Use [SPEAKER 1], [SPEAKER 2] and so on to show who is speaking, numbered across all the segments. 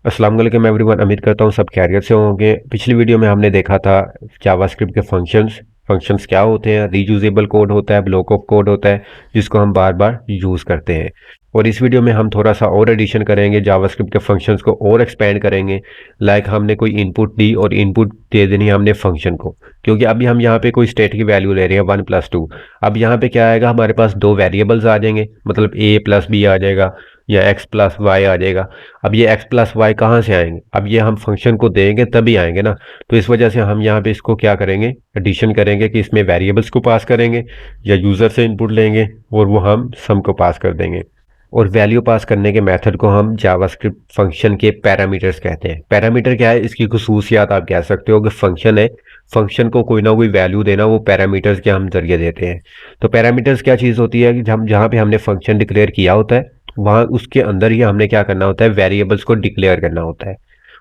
[SPEAKER 1] अस्सलाम वालेकुम एवरीवन। उम्मीद करता हूँ सब खैरियत से होंगे। पिछली वीडियो में हमने देखा था जावास्क्रिप्ट के फंक्शंस क्या होते हैं। रीयूजेबल कोड होता है, ब्लॉक ऑफ कोड होता है जिसको हम बार बार यूज़ करते हैं। और इस वीडियो में हम थोड़ा सा और एडिशन करेंगे, जावास्क्रिप्ट के फंक्शंस को और एक्सपेंड करेंगे। लाइक हमने कोई इनपुट दी और इनपुट दे देनी है हमने फंक्शन को, क्योंकि अभी हम यहाँ पे कोई स्टेट की वैल्यू ले रहे हैं 1+2। अब यहाँ पे क्या आएगा, हमारे पास दो वेरिएबल्स आ जाएंगे, मतलब a+b आ जाएगा या x+y आ जाएगा। अब ये x+y कहाँ से आएंगे, अब ये हम फंक्शन को देंगे तभी आएंगे ना। तो इस वजह से हम यहाँ पे इसको क्या करेंगे, एडिशन करेंगे कि इसमें वेरिएबल्स को पास करेंगे या यूज़र से इनपुट लेंगे और वो हम सम को पास कर देंगे। और वैल्यू पास करने के मेथड को हम जावास्क्रिप्ट फंक्शन के पैरामीटर्स कहते हैं। पैरामीटर क्या है, इसकी खसूसियात आप कह सकते हो कि फंक्शन है, फंक्शन को कोई ना कोई वैल्यू देना, वो पैरामीटर्स के हम जरिए देते हैं। तो पैरामीटर्स क्या चीज़ होती है कि हम जहाँ पे हमने फंक्शन डिक्लेयर किया होता है वहाँ उसके अंदर ही हमने क्या करना होता है, वेरिएबल्स को डिक्लेयर करना होता है।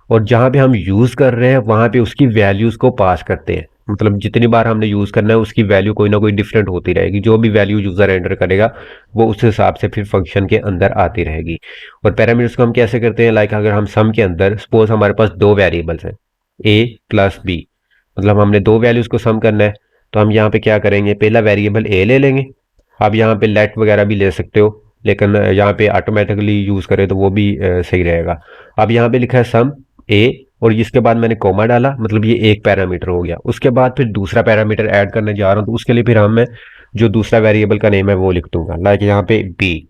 [SPEAKER 1] और जहाँ पे हम यूज़ कर रहे हैं वहाँ पे उसकी वैल्यूज़ को पास करते हैं। मतलब जितनी बार हमने यूज़ करना है उसकी वैल्यू कोई ना कोई डिफरेंट होती रहेगी। जो भी वैल्यू यूज़र एंटर करेगा वो उस हिसाब से फिर फंक्शन के अंदर आती रहेगी। और पैरामीटर्स को हम कैसे करते हैं, लाइक अगर हम सम के अंदर सपोज हमारे पास दो वेरिएबल्स हैं a+b, मतलब हमने दो वैल्यूज़ को सम करना है। तो हम यहाँ पे क्या करेंगे, पहला वेरिएबल a ले लेंगे। आप यहाँ पे लेट वगैरह भी ले सकते हो, लेकिन यहाँ पे ऑटोमेटिकली यूज़ करें तो वो भी सही रहेगा। अब यहाँ पे लिखा है सम ए और इसके बाद मैंने कॉमा डाला, मतलब ये एक पैरामीटर हो गया। उसके बाद फिर दूसरा पैरामीटर ऐड करने जा रहा हूँ, तो उसके लिए फिर हम मैं जो दूसरा वेरिएबल का नेम है वो लिख दूंगा, लाइक यहाँ पे बी।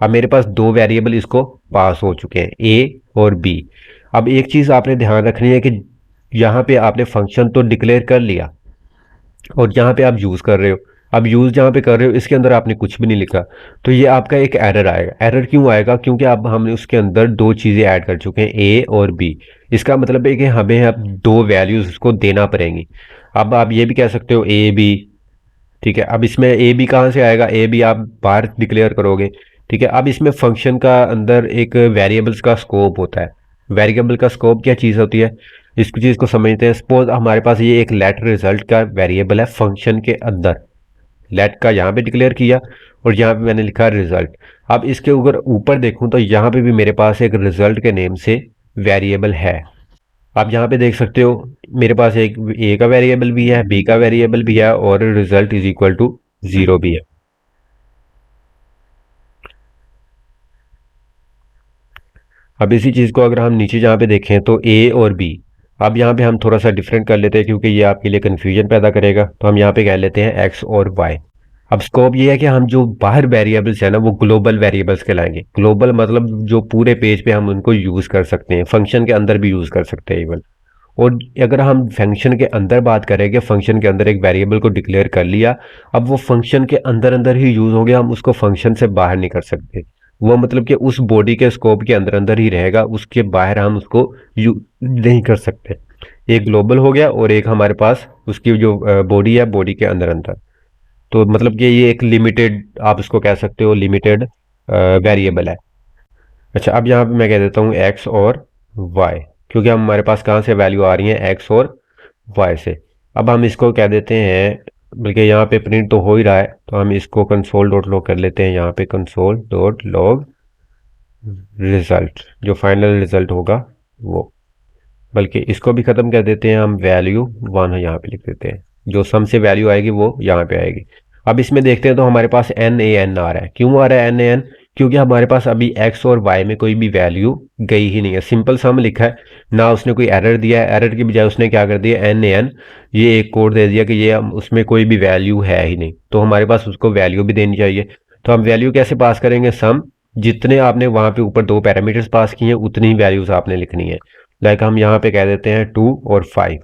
[SPEAKER 1] अब मेरे पास दो वेरिएबल इसको पास हो चुके हैं, ए और बी। अब एक चीज़ आपने ध्यान रखनी है कि यहाँ पे आपने फंक्शन तो डिक्लेयर कर लिया और यहाँ पे आप यूज़ कर रहे हो। अब यूज़ जहाँ पे कर रहे हो इसके अंदर आपने कुछ भी नहीं लिखा, तो ये आपका एक एरर आएगा। एरर क्यों आएगा, क्योंकि अब हमने उसके अंदर दो चीज़ें ऐड कर चुके हैं, ए और बी। इसका मतलब है कि हमें अब दो वैल्यूज़ उसको देना पड़ेंगी। अब आप ये भी कह सकते हो ए बी, ठीक है। अब इसमें ए बी कहाँ से आएगा, ए बी आप बाहर डिक्लेयर करोगे, ठीक है। अब इसमें फंक्शन का अंदर एक वेरिएबल्स का स्कोप होता है। वेरिएबल का स्कोप क्या चीज़ होती है, इस चीज़ को समझते हैं। सपोज हमारे पास ये एक लेट रिजल्ट का वेरिएबल है फंक्शन के अंदर। लेट का यहाँ पे डिक्लेयर किया और यहाँ पे मैंने लिखा रिजल्ट। अब इसके ऊपर ऊपर देखूं तो यहाँ पे भी मेरे पास एक रिजल्ट के नेम से वेरिएबल है। आप यहाँ पे देख सकते हो मेरे पास एक ए का वेरिएबल भी है, बी का वेरिएबल भी है और रिजल्ट इज इक्वल टू 0 भी है। अब इसी चीज़ को अगर हम नीचे जहाँ पे देखें तो ए और बी, अब यहाँ पे हम थोड़ा सा डिफरेंट कर लेते हैं क्योंकि ये आपके लिए कन्फ्यूजन पैदा करेगा। तो हम यहाँ पे कह लेते हैं एक्स और वाई। अब स्कोप ये है कि हम जो बाहर वेरिएबल्स है ना वो ग्लोबल वेरिएबल्स कहलाएंगे। ग्लोबल मतलब जो पूरे पेज पे हम उनको यूज़ कर सकते हैं, फंक्शन के अंदर भी यूज़ कर सकते हैं इवन। और अगर हम फंक्शन के अंदर बात करें कि फंक्शन के अंदर एक वेरिएबल को डिक्लेयर कर लिया, अब वो फंक्शन के अंदर अंदर ही यूज़ हो गया, हम उसको फंक्शन से बाहर नहीं कर सकते। वो मतलब कि उस बॉडी के स्कोप के अंदर अंदर ही रहेगा, उसके बाहर हम उसको यू नहीं कर सकते। एक ग्लोबल हो गया और एक हमारे पास उसकी जो बॉडी है, बॉडी के अंदर अंदर। तो मतलब कि ये एक लिमिटेड, आप इसको कह सकते हो लिमिटेड वेरिएबल है। अच्छा, अब यहाँ पे मैं कह देता हूँ एक्स और वाई, क्योंकि हम हमारे पास कहाँ से वैल्यू आ रही है, एक्स और वाई से। अब हम इसको कह देते हैं, बल्कि यहाँ पे प्रिंट तो हो ही रहा है, तो हम इसको कंसोल डॉट लॉग कर लेते हैं। यहाँ पे कंसोल डॉट लॉग रिजल्ट, जो फाइनल रिजल्ट होगा वो। बल्कि इसको भी ख़त्म कर देते हैं, हम वैल्यू 1 यहाँ पे लिख देते हैं। जो सम से वैल्यू आएगी वो यहाँ पे आएगी। अब इसमें देखते हैं तो हमारे पास एन ए एन आ रहा है। क्यों आ रहा है एन ए एन, क्योंकि हमारे पास अभी एक्स और वाई में कोई भी वैल्यू गई ही नहीं है। सिंपल सम लिखा है ना, उसने कोई एरर दिया है। एरर की बजाय उसने क्या कर दिया, एन ए एन, ये एक कोड दे दिया कि ये उसमें कोई भी वैल्यू है ही नहीं, तो हमारे पास उसको वैल्यू भी देनी चाहिए। तो हम वैल्यू कैसे पास करेंगे, सम, जितने आपने वहां पे ऊपर दो पैरामीटर्स पास किए हैं उतनी ही वैल्यूज आपने लिखनी है। लाइक हम यहाँ पे कह देते हैं 2 और 5।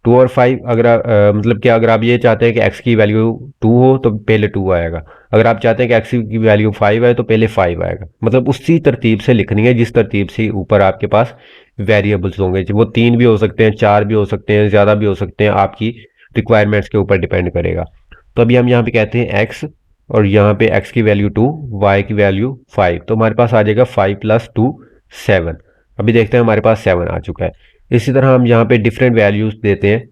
[SPEAKER 1] 2 और 5 अगर मतलब कि अगर आप ये चाहते हैं कि x की वैल्यू 2 हो तो पहले 2 आएगा। अगर आप चाहते हैं कि x की वैल्यू 5 आए तो पहले 5 आएगा। मतलब उसी तरतीब से लिखनी है जिस तरतीब से ऊपर आपके पास वेरिएबल्स होंगे। वो 3 भी हो सकते हैं, 4 भी हो सकते हैं, ज़्यादा भी हो सकते हैं, आपकी रिक्वायरमेंट्स के ऊपर डिपेंड करेगा। तो अभी हम यहाँ पे कहते हैं x, और यहाँ पे x की वैल्यू 2, y की वैल्यू 5, तो हमारे पास आ जाएगा 5 + 2 7। अभी देखते हैं हमारे पास 7 आ चुका है। इसी तरह हम यहाँ पे डिफरेंट वैल्यूज देते हैं,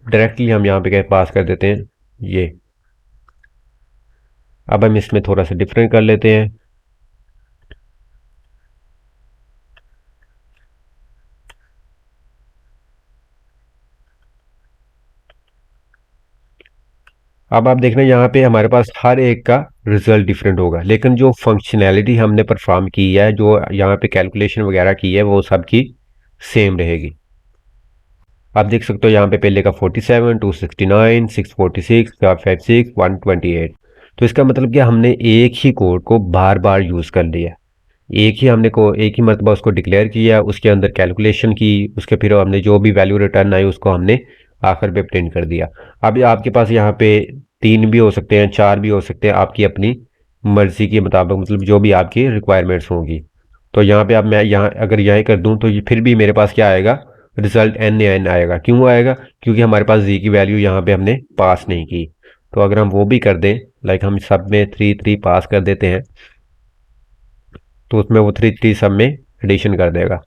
[SPEAKER 1] डायरेक्टली हम यहाँ पे क्या पास कर देते हैं ये। अब हम इसमें थोड़ा सा डिफरेंट कर लेते हैं। अब आप देखना यहाँ पे हमारे पास हर एक का रिजल्ट डिफरेंट होगा, लेकिन जो फंक्शनैलिटी हमने परफॉर्म की है, जो यहाँ पे कैलकुलेशन वगैरह की है, वो सबकी सेम रहेगी। आप देख सकते हो यहाँ पे पहले का 47, 269, 646, 556, 128। तो इसका मतलब कि हमने एक ही कोड को बार बार यूज़ कर लिया, एक ही मरतबा उसको डिक्लेयर किया, उसके अंदर कैलकुलेशन की, उसके फिर हमने जो भी वैल्यू रिटर्न आई उसको हमने आखिर पे प्रिंट कर दिया। अब आपके पास यहाँ पे 3 भी हो सकते हैं, 4 भी हो सकते हैं, आपकी अपनी मर्जी के मुताबिक, मतलब जो भी आपकी रिक्वायरमेंट्स होंगी। तो यहाँ पे अब मैं यहाँ अगर यही कर दूँ तो ये फिर भी मेरे पास क्या आएगा, रिजल्ट एन आएगा। क्यों आएगा? क्योंकि हमारे पास जी की वैल्यू यहाँ पे हमने पास नहीं की। तो अगर हम वो भी कर दें, लाइक हम सब में 3 3 पास कर देते हैं, तो उसमें वो 3 3 सब में एडिशन कर देगा,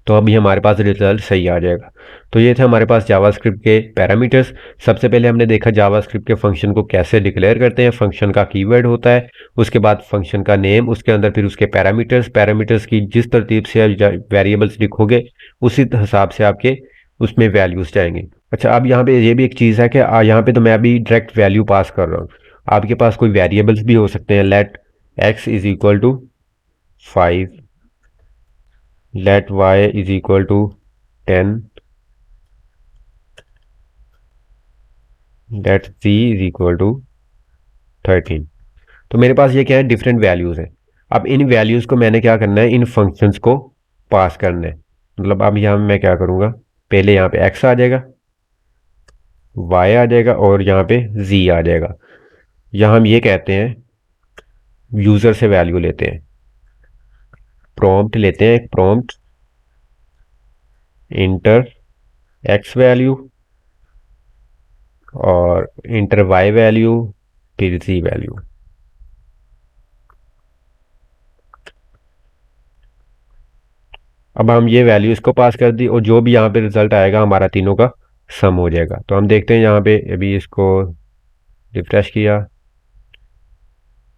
[SPEAKER 1] तो अभी हमारे पास रिजल्ट सही आ जाएगा। तो ये थे हमारे पास जावास्क्रिप्ट के पैरामीटर्स। सबसे पहले हमने देखा जावास्क्रिप्ट के फंक्शन को कैसे डिक्लेयर करते हैं, फंक्शन का कीवर्ड होता है, उसके बाद फंक्शन का नेम, उसके अंदर फिर उसके पैरामीटर्स, पैरामीटर्स की जिस तरतीब से वेरिएबल्स लिखोगे उसी हिसाब से आपके उसमें वैल्यूज जाएंगे। अच्छा, अब यहाँ पे ये भी एक चीज़ है कि यहाँ पे तो मैं अभी डायरेक्ट वैल्यू पास कर रहा हूँ, आपके पास कोई वेरिएबल्स भी हो सकते हैं। Let x is equal to 5, let y is equal to 10, let z is equal to 13। तो मेरे पास ये क्या है, डिफरेंट वैल्यूज़ हैं। अब इन वैल्यूज़ को मैंने क्या करना है, इन फंक्शंस को पास करना है। मतलब अब यहाँ मैं क्या करूँगा, पहले यहाँ पे x आ जाएगा, y आ जाएगा और यहाँ पे z आ जाएगा। यहाँ हम ये कहते हैं यूज़र से वैल्यू लेते हैं, प्रॉम्प्ट लेते हैं, एक प्रॉम्प्ट इंटर x वैल्यू और इंटर y वैल्यू फिर z वैल्यू। अब हम ये वैल्यू इसको पास कर दी और जो भी यहाँ पे रिजल्ट आएगा हमारा तीनों का सम हो जाएगा। तो हम देखते हैं यहाँ पे, अभी इसको रिफ्रेश किया,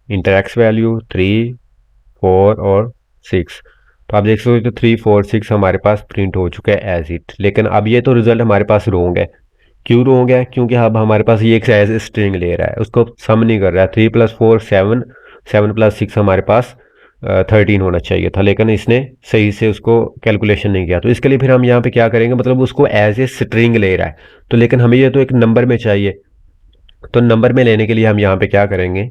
[SPEAKER 1] इंटर एक्स वैल्यू 3 4 और 6। तो आप देख सकते हो 3 4 6 हमारे पास प्रिंट हो चुका है एज इट। लेकिन अब ये तो रिजल्ट हमारे पास रोंग है। क्यों रोंग है? क्योंकि अब हमारे पास ये एक एज स्ट्रिंग ले रहा है, उसको सम नहीं कर रहा है। 3 + 4 7, 7 + 6 हमारे पास 13 होना चाहिए था, लेकिन इसने सही से उसको कैलकुलेशन नहीं किया। तो इसके लिए फिर हम यहाँ पे क्या करेंगे, मतलब उसको एज ए स्ट्रिंग ले रहा है, तो लेकिन हमें ये तो एक नंबर में चाहिए। तो नंबर में लेने के लिए हम यहाँ पे क्या करेंगे,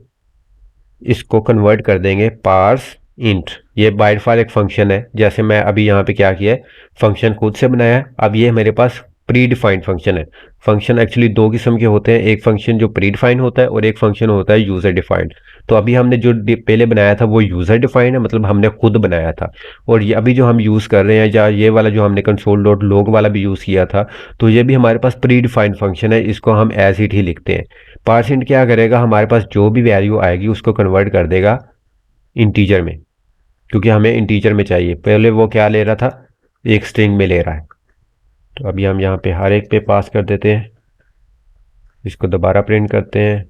[SPEAKER 1] इसको कन्वर्ट कर देंगे पार्स इंट। ये बाय डिफॉल्ट एक फंक्शन है, जैसे मैं अभी यहाँ पे क्या किया है, फंक्शन खुद से बनाया है। अब ये मेरे पास प्री डिफाइंड फंक्शन है। फंक्शन एक्चुअली दो किस्म के होते हैं, एक फंक्शन जो प्री डिफाइंड होता है और एक फंक्शन होता है यूज़र डिफाइंड। तो अभी हमने जो पहले बनाया था वो यूज़र डिफाइंड है, मतलब हमने खुद बनाया था। और ये अभी जो हम यूज़ कर रहे हैं, या ये वाला जो हमने कंसोल डॉट लॉग वाला भी यूज़ किया था, तो ये भी हमारे पास प्री डिफाइंड फंक्शन है, इसको हम एज इट ही लिखते हैं। पार्सेंट क्या करेगा, हमारे पास जो भी वैल्यू आएगी उसको कन्वर्ट कर देगा इंटीजर में, क्योंकि हमें इंटीजर में चाहिए। पहले वो क्या ले रहा था, एक स्ट्रिंग में ले रहा है। तो अभी हम यहाँ पे हर एक पे पास कर देते हैं, इसको दोबारा प्रिंट करते हैं,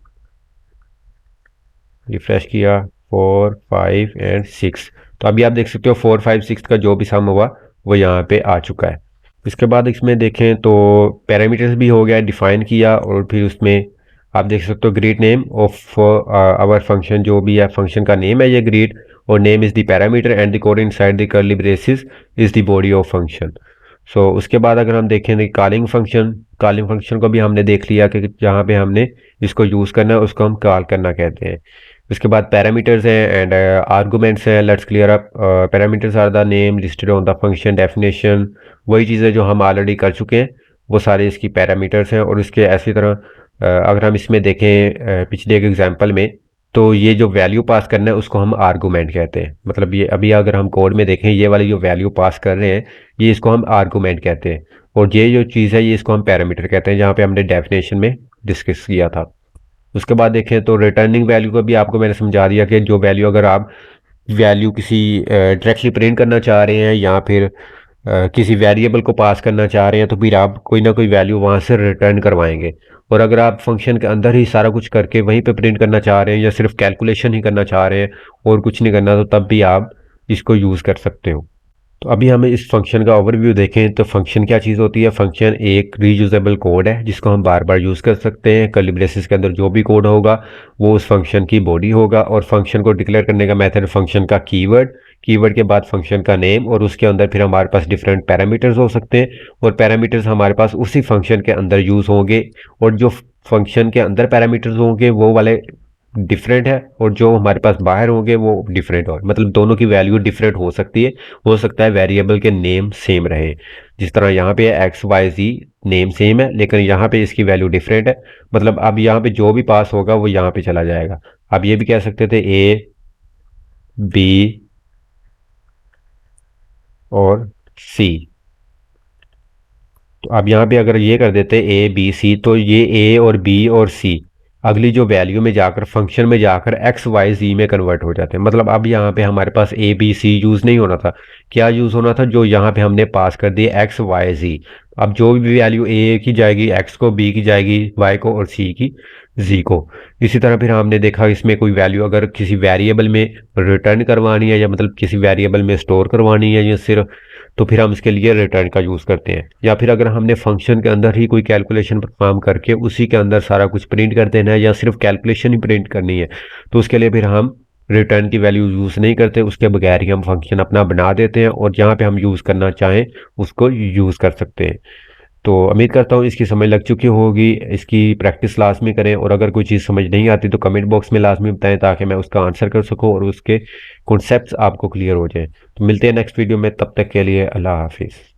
[SPEAKER 1] रिफ्रेश किया, 4 5 एंड 6। तो अभी आप देख सकते हो 4 5 6 का जो भी सम हुआ वो यहाँ पे आ चुका है। इसके बाद इसमें देखें तो पैरामीटर्स भी हो गया, डिफाइन किया, और फिर उसमें आप देख सकते हो greet name of our function, जो भी है फंक्शन का नेम है ये ग्रीट, और name is the parameter and the code inside the curly braces is the body of function. So उसके बाद अगर हम देखें तो कॉलिंग फंक्शन को भी हमने देख लिया कि जहाँ पे हमने इसको यूज़ करना है उसको हम कॉल करना कहते हैं। उसके बाद पैरामीटर्स हैं एंड आर्गूमेंट्स हैं। Let's clear up, parameters are the name listed on the function definition. वही चीज़ें जो हम ऑलरेडी कर चुके हैं वो सारे इसकी पैरामीटर्स हैं। और इसके ऐसी तरह अगर हम इसमें देखें पिछले एक एग्जांपल में, तो ये जो वैल्यू पास करना है उसको हम आर्गूमेंट कहते हैं। मतलब ये अभी अगर हम कोड में देखें, ये वाली जो वैल्यू पास कर रहे हैं ये इसको हम आर्गूमेंट कहते हैं, और ये जो चीज़ है ये इसको हम पैरामीटर कहते हैं, जहाँ पे हमने डेफिनेशन में डिस्कस किया था। उसके बाद देखें तो रिटर्निंग वैल्यू को भी आपको मैंने समझा दिया कि जो वैल्यू अगर आप वैल्यू किसी डायरेक्टली प्रिंट करना चाह रहे हैं या फिर किसी वेरिएबल को पास करना चाह रहे हैं, तो फिर आप कोई ना कोई वैल्यू वहाँ से रिटर्न करवाएंगे। और अगर आप फंक्शन के अंदर ही सारा कुछ करके वहीं पे प्रिंट करना चाह रहे हैं या सिर्फ कैलकुलेशन ही करना चाह रहे हैं और कुछ नहीं करना, तो तब भी आप इसको यूज़ कर सकते हो। तो अभी हमें इस फंक्शन का ओवरव्यू देखें तो फंक्शन क्या चीज़ होती है। फंक्शन एक रीयूजेबल कोड है जिसको हम बार बार यूज़ कर सकते हैं। कर्ली ब्रेसेस के अंदर जो भी कोड होगा वो उस फंक्शन की बॉडी होगा, और फंक्शन को डिक्लेयर करने का मेथड फंक्शन का कीवर्ड, कीवर्ड के बाद फंक्शन का नेम, और उसके अंदर फिर हमारे पास डिफरेंट पैरामीटर्स हो सकते हैं, और पैरामीटर्स हमारे पास उसी फंक्शन के अंदर यूज़ होंगे, और जो फंक्शन के अंदर पैरामीटर्स होंगे वो वाले डिफरेंट है, और जो हमारे पास बाहर होंगे वो डिफरेंट हो, मतलब दोनों की वैल्यू डिफरेंट हो सकती है। हो सकता है वेरिएबल के नेम सेम रहे, जिस तरह यहाँ पे एक्स वाई जी नेम सेम है लेकिन यहाँ पे इसकी वैल्यू डिफरेंट है। मतलब अब यहाँ पे जो भी पास होगा वो यहाँ पे चला जाएगा। अब ये भी कह सकते थे ए बी और सी। तो अब यहाँ पे अगर ये कर देते ए बी सी, तो ये ए और बी और सी अगली जो वैल्यू में जाकर फंक्शन में जाकर एक्स वाई जी में कन्वर्ट हो जाते हैं। मतलब अब यहाँ पे हमारे पास ए बी सी यूज़ नहीं होना था, क्या यूज़ होना था, जो यहाँ पे हमने पास कर दिए एक्स वाई जी। अब जो भी वैल्यू ए की जाएगी एक्स को, बी की जाएगी वाई को, और सी की जी को। इसी तरह फिर हमने देखा इसमें कोई वैल्यू अगर किसी वेरिएबल में रिटर्न करवानी है, या मतलब किसी वेरिएबल में स्टोर करवानी है, या सिर्फ, तो फिर हम इसके लिए रिटर्न का यूज़ करते हैं। या फिर अगर हमने फंक्शन के अंदर ही कोई कैलकुलेशन परफॉर्म करके उसी के अंदर सारा कुछ प्रिंट कर देना है, या सिर्फ कैलकुलेशन ही प्रिंट करनी है, तो उसके लिए फिर हम रिटर्न की वैल्यू यूज़ नहीं करते, उसके बगैर ही हम फंक्शन अपना बना देते हैं, और जहाँ पे हम यूज़ करना चाहें उसको यूज़ कर सकते हैं। तो उम्मीद करता हूँ इसकी समझ लग चुकी होगी। इसकी प्रैक्टिस लाजमी करें, और अगर कोई चीज़ समझ नहीं आती तो कमेंट बॉक्स में लाजमी बताएं ताकि मैं उसका आंसर कर सकूँ और उसके कॉन्सेप्ट्स आपको क्लियर हो जाएं। तो मिलते हैं नेक्स्ट वीडियो में, तब तक के लिए अल्लाह हाफिज़।